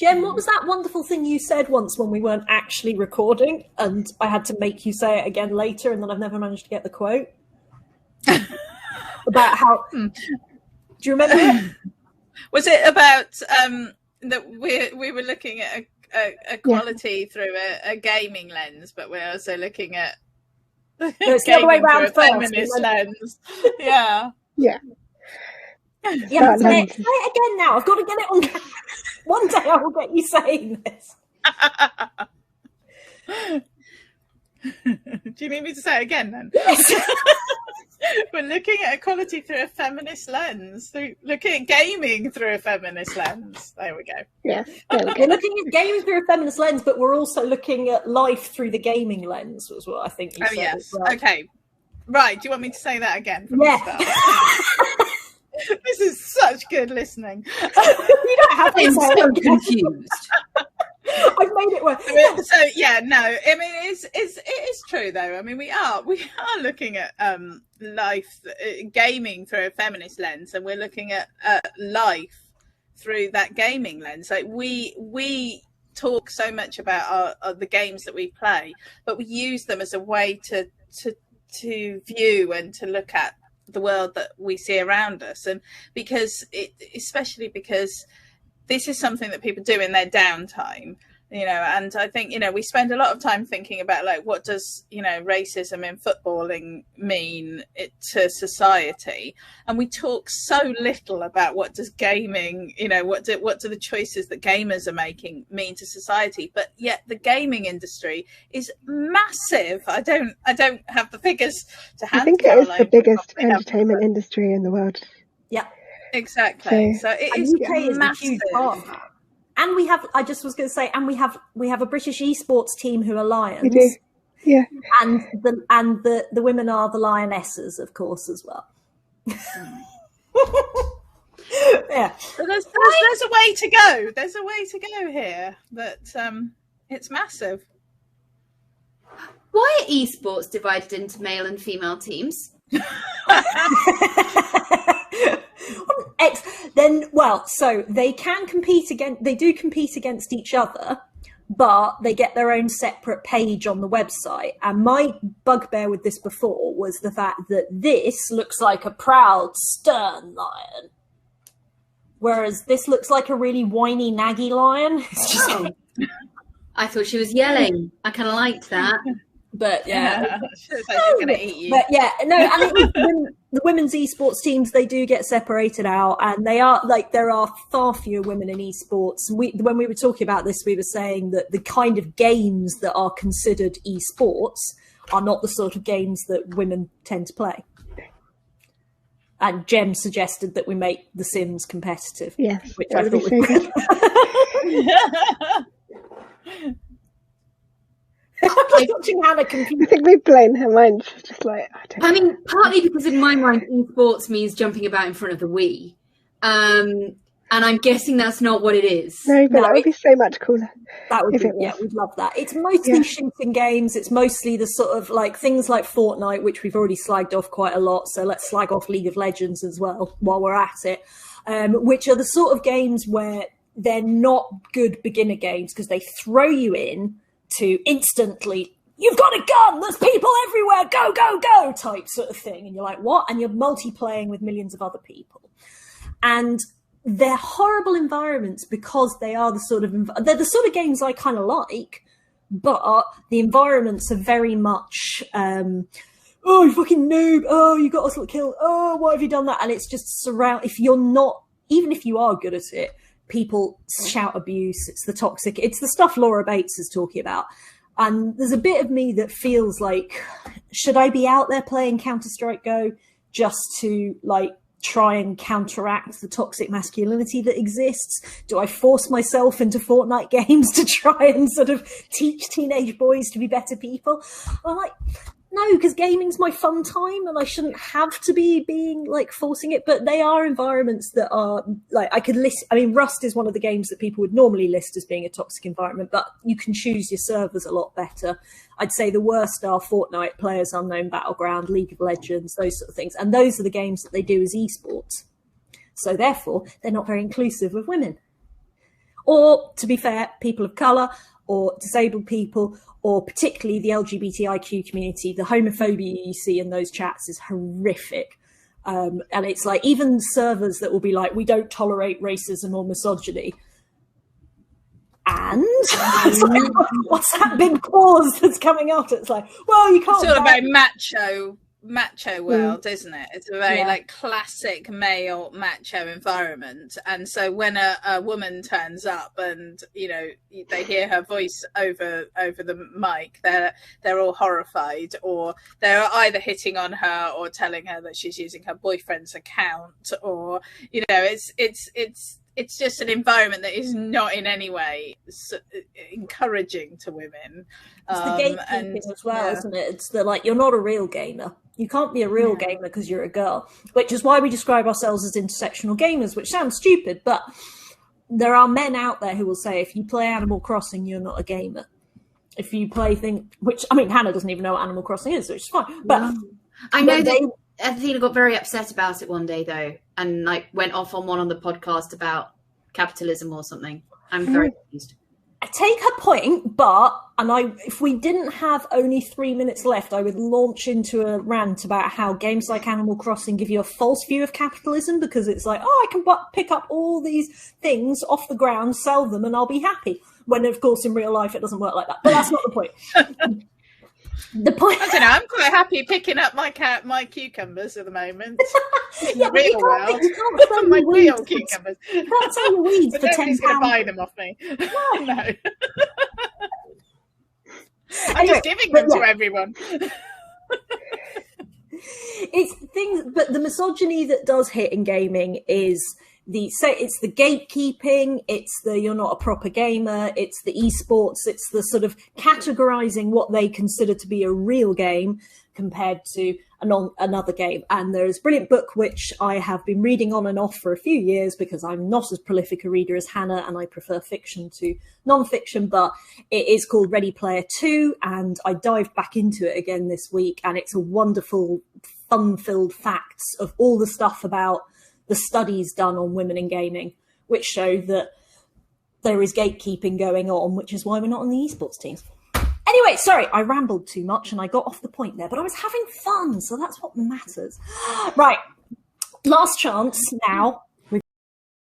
Jem, what was that wonderful thing you said once when we weren't actually recording and I had to make you say it again later and then I've never managed to get the quote? About how... Do you remember it? Was it about that we were looking at equality through a gaming lens, but we're also looking at it's the other way around through a feminist lens. Yeah. Yeah. Yeah, say it again now. I've got to get it on. One day I will get you saying this. Do you need me to say it again then? Yes. We're looking at equality through a feminist lens. Looking at gaming through a feminist lens. There we go. Yes. We're looking at gaming through a feminist lens, but we're also looking at life through the gaming lens, was what I think you said. Yes. As well. Okay. Right. Do you want me to say that again? Yeah. This is such good listening. You don't have to. I'm so confused. I've made it work. So yeah, no. I mean, it is true though. I mean, we are looking at life, gaming through a feminist lens, and we're looking at life through that gaming lens. Like we talk so much about the games that we play, but we use them as a way to view and to look at the world that we see around us, and especially because this is something that people do in their downtime, and I think, we spend a lot of time thinking about, like, what does, racism in footballing mean to society? And we talk so little about what does gaming, what do the choices that gamers are making mean to society? But yet the gaming industry is massive. I don't have the figures to hand. I think it is the biggest entertainment industry in the world. Yeah. Exactly. So it is massive. A huge part. And we have, I just was going to say, and we have a British esports team who are lions. We do. Yeah. And the women are the lionesses, of course, as well. Yeah. So there's a way to go. There's a way to go here, but it's massive. Why are esports divided into male and female teams? So they can compete against. They do compete against each other, but they get their own separate page on the website. And my bugbear with this before was the fact that this looks like a proud, stern lion, whereas this looks like a really whiny, naggy lion. It's just. I thought she was yelling. I kind of liked that. But yeah, gonna eat you. But yeah, no. And the women's esports teams, they do get separated out, and they are there are far fewer women in esports. When we were talking about this, we were saying that the kind of games that are considered esports are not the sort of games that women tend to play. And Jem suggested that we make The Sims competitive. Yes, which I thought was I'm watching Hannah confused. I think we've blown her mind. She's just like, I mean, partly because in my mind, esports means jumping about in front of the Wii. And I'm guessing that's not what it is. No, but that would be so much cooler. That would be, yeah, we'd love that. It's mostly shooting games. It's mostly the sort of like things like Fortnite, which we've already slagged off quite a lot. So let's slag off League of Legends as well while we're at it, which are the sort of games where they're not good beginner games because they throw you in to instantly, you've got a gun, there's people everywhere, go, go, go, type sort of thing. And you're like, what? And you're multiplaying with millions of other people. And they're horrible environments because they are the sort of games I kind of like, but the environments are very much, oh, you fucking noob, oh, you got us killed, oh, why have you done that? And it's just even if you are good at it, people shout abuse. It's the toxic. It's the stuff Laura Bates is talking about. And there's a bit of me that feels like, should I be out there playing Counter-Strike Go just to try and counteract the toxic masculinity that exists? Do I force myself into Fortnite games to try and sort of teach teenage boys to be better people? I'm like, no, because gaming's my fun time and I shouldn't have to be being forcing it. But they are environments that are I could list. I mean, Rust is one of the games that people would normally list as being a toxic environment, but you can choose your servers a lot better. I'd say the worst are Fortnite, PlayerUnknown Battleground, League of Legends, those sort of things. And those are the games that they do as esports. So therefore, they're not very inclusive of women. Or, to be fair, people of colour or disabled people, or particularly the LGBTIQ community. The homophobia you see in those chats is horrific. And it's like even servers that will be like, we don't tolerate racism or misogyny. And it's like, what's that big pause that's coming after? It's like, well, you can't. It's all about macho world, isn't it? It's a very like classic male macho environment, and so when a woman turns up and they hear her voice over the mic, they're all horrified, or they're either hitting on her or telling her that she's using her boyfriend's account, or it's just an environment that is not in any way encouraging to women. It's the gatekeeping as well, isn't it? It's the you're not a real gamer. You can't be a real gamer because you're a girl, which is why we describe ourselves as intersectional gamers, which sounds stupid, but there are men out there who will say if you play Animal Crossing, you're not a gamer. If you play Hannah doesn't even know what Animal Crossing is, which is fine. But I know that Athena got very upset about it one day, though, and went off on one on the podcast about capitalism or something. I'm very confused. I take her point, if we didn't have only 3 minutes left, I would launch into a rant about how games like Animal Crossing give you a false view of capitalism, because it's like, I can pick up all these things off the ground, sell them, and I'll be happy. When, of course, in real life, it doesn't work like that. But that's not the point. The point. I don't know. I'm quite happy picking up my cucumbers at the moment. Yeah, real world. You can't sell my real cucumbers. You can't sell your weeds for £10. Nobody's going to buy them off me. No. I'm just giving them to everyone. It's things, but the misogyny that does hit in gaming is it's the gatekeeping, it's the you're not a proper gamer, it's the esports, it's the sort of categorizing what they consider to be a real game compared to another game. And there is a brilliant book which I have been reading on and off for a few years because I'm not as prolific a reader as Hannah and I prefer fiction to non-fiction, but it is called Ready Player 2, and I dived back into it again this week, and it's a wonderful, fun-filled facts of all the stuff about the studies done on women in gaming, which show that there is gatekeeping going on, which is why we're not on the esports teams. Anyway, sorry, I rambled too much and I got off the point there, but I was having fun, so that's what matters. Right, last chance now